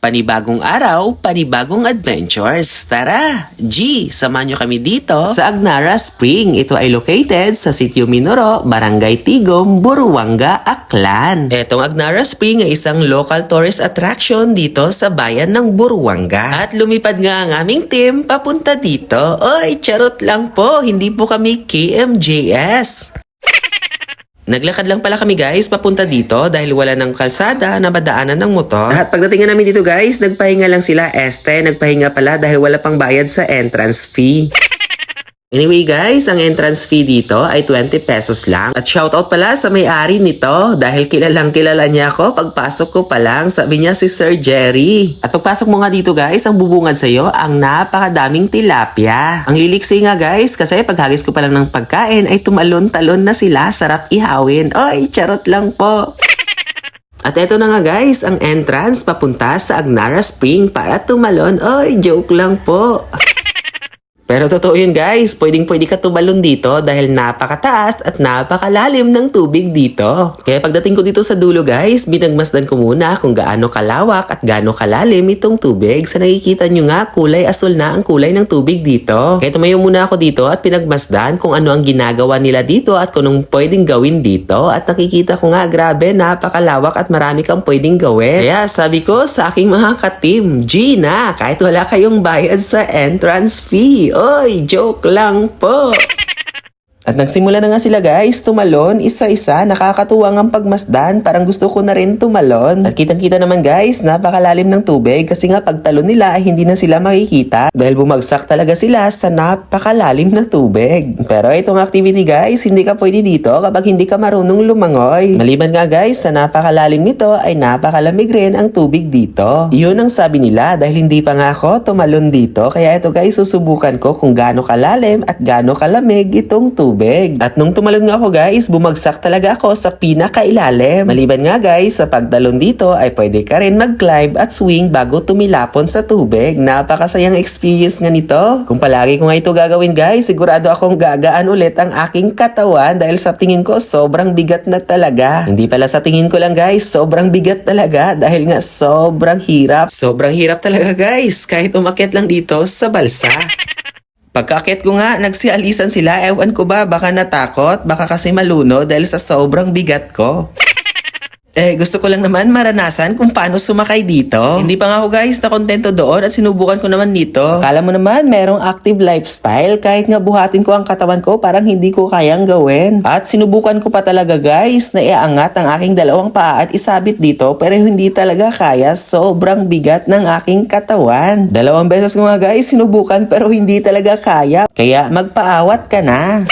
Panibagong araw, panibagong adventures. Tara, G, samahan nyo kami dito sa Agnara Spring. Ito ay located sa Sitio Minoro, Barangay Tigom, Buruanga, Aklan. Etong Agnara Spring ay isang local tourist attraction dito sa bayan ng Buruanga. At lumipad nga ang aming team papunta dito. Oy, charot lang po, hindi po kami KMJS. Naglakad lang pala kami guys papunta dito dahil wala ng kalsada na madaanan ng motor. At pagdating namin dito guys, nagpahinga lang sila. Nagpahinga pala dahil wala pang bayad sa entrance fee. Anyway guys, ang entrance fee dito ay 20 pesos lang. At shoutout pala sa may-ari nito dahil kilalang kilala niya ako pagpasok ko pa lang. Sabi niya si Sir Jerry. At pagpasok mo nga dito guys, ang bubungad sa'yo ang napakadaming tilapia. Ang liliksi nga guys kasi paghagis ko pa lang ng pagkain ay tumalon-talon na sila. Sarap ihawin. Oy, charot lang po. At eto na nga guys, ang entrance papunta sa Agnara Spring para tumalon. Oy, joke lang po. Pero totoo yun guys, pwedeng-pwede ka tumalon dito dahil napakataas at napakalalim ng tubig dito. Kaya pagdating ko dito sa dulo guys, binagmasdan ko muna kung gaano kalawak at gaano kalalim itong tubig. Sa nakikita nyo nga, kulay asul na ang kulay ng tubig dito. Kaya tumayo muna ako dito at pinagmasdan kung ano ang ginagawa nila dito at kung anong pwedeng gawin dito. At nakikita ko nga, grabe, napakalawak at marami kang pwedeng gawin. Kaya sabi ko sa aking mga ka-team, Gina, kahit wala kayong bayad sa entrance fee, oy, joke lang po. At nagsimula na nga sila guys, tumalon, isa-isa, nakakatuwang ang pagmasdan, parang gusto ko na rin tumalon. At kitang-kita naman guys, napakalalim ng tubig kasi nga pagtalon nila ay hindi na sila makikita dahil bumagsak talaga sila sa napakalalim na tubig. Pero itong activity guys, hindi ka pwede dito kapag hindi ka marunong lumangoy. Maliban nga guys, sa napakalalim nito ay napakalamig rin ang tubig dito. Yun ang sabi nila dahil hindi pa nga ako tumalon dito, kaya ito guys, susubukan ko kung gaano kalalim at gaano kalamig itong tubig. At nung tumalon nga ako guys, bumagsak talaga ako sa pinakailalim. Maliban nga guys, sa pagtalon dito ay pwede ka rin mag-climb at swing bago tumilapon sa tubig. Napakasayang experience nga nito. Kung palagi ko nga ito gagawin guys, sigurado akong gagaan ulit ang aking katawan dahil sa tingin ko sobrang bigat na talaga. Hindi pala sa tingin ko lang guys, sobrang bigat talaga dahil nga sobrang hirap. Sobrang hirap talaga guys, kahit umakyat lang dito sa balsa. Pagkaakyat ko nga, nagsialisan sila. Ewan ko ba, baka natakot, baka kasi maluno dahil sa sobrang bigat ko. Gusto ko lang naman maranasan kung paano sumakay dito. Hindi pa nga ako guys nakontento doon at sinubukan ko naman dito. Akala mo naman merong active lifestyle, kahit nga buhatin ko ang katawan ko parang hindi ko kayang gawin. At sinubukan ko pa talaga guys na iaangat ang aking dalawang paa at isabit dito pero hindi talaga kaya, sobrang bigat ng aking katawan. 2 beses ko nga guys sinubukan pero hindi talaga kaya. Kaya magpaawat ka na.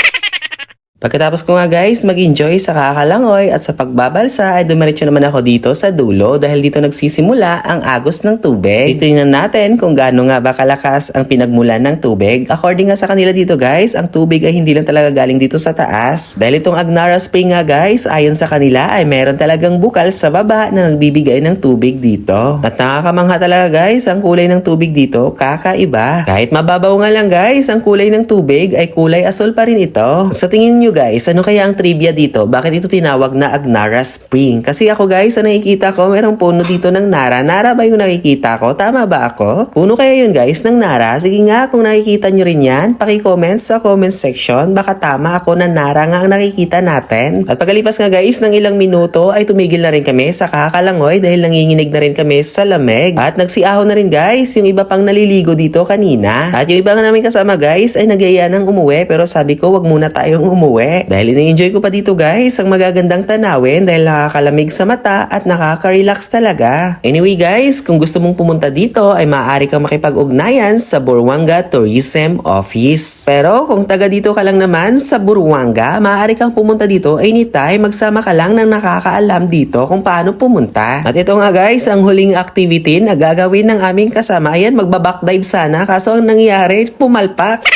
Pagkatapos ko nga guys mag-enjoy sa kakalangoy at sa pagbabalsa ay dumiretso naman ako dito sa dulo dahil dito nagsisimula ang agos ng tubig. Titingnan natin kung gaano nga ba kalakas ang pinagmulan ng tubig. According nga sa kanila dito guys, ang tubig ay hindi lang talaga galing dito sa taas. Dahil itong Agnara Spring nga guys, ayon sa kanila ay meron talagang bukal sa baba na nagbibigay ng tubig dito. At nakakamangha talaga guys, ang kulay ng tubig dito kakaiba. Kahit mababaw nga lang guys, ang kulay ng tubig ay kulay asul pa rin ito. Sa tingin nyo guys, ano kaya ang trivia dito? Bakit ito tinawag na Agnara Spring? Kasi ako guys, sa nakikita ko, merong puno dito ng Nara. Nara ba yung nakikita ko? Tama ba ako? Puno kaya yun guys ng Nara? Sige nga, kung nakikita nyo rin yan, paki-comment sa comment section. Baka tama ako na Nara nga ang nakikita natin. At pagkalipas nga guys ng ilang minuto, ay tumigil na rin kami sa kakalangoy dahil nanginginig na rin kami sa lamig. At nagsiahon na rin guys, yung iba pang naliligo dito kanina. At yung iba nga namin kasama guys, ay nagyaya ng umuwi pero sabi ko, wag muna tayong umuwi. Dahil ina-enjoy ko pa dito guys ang magagandang tanawin dahil nakakalamig sa mata at nakaka-relax talaga. Anyway guys, kung gusto mong pumunta dito ay maaari kang makipag-ugnayan sa Buruanga Tourism Office. Pero kung taga dito ka lang naman sa Buruanga, maaari kang pumunta dito anytime, magsama ka lang ng nakakaalam dito kung paano pumunta. At ito nga guys, ang huling activity na gagawin ng aming kasama. Ayan, magbabackdive sana kaso ang nangyari, pumalpak.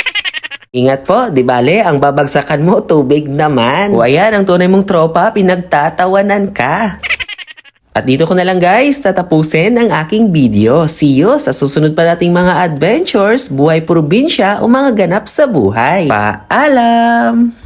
Ingat po, di bale, ang babagsakan mo, tubig naman. O ayan, ang tunay mong tropa, pinagtatawanan ka. At dito ko na lang guys, tatapusin ang aking video. See you sa susunod pa nating mga adventures, buhay probinsya o mga ganap sa buhay. Paalam!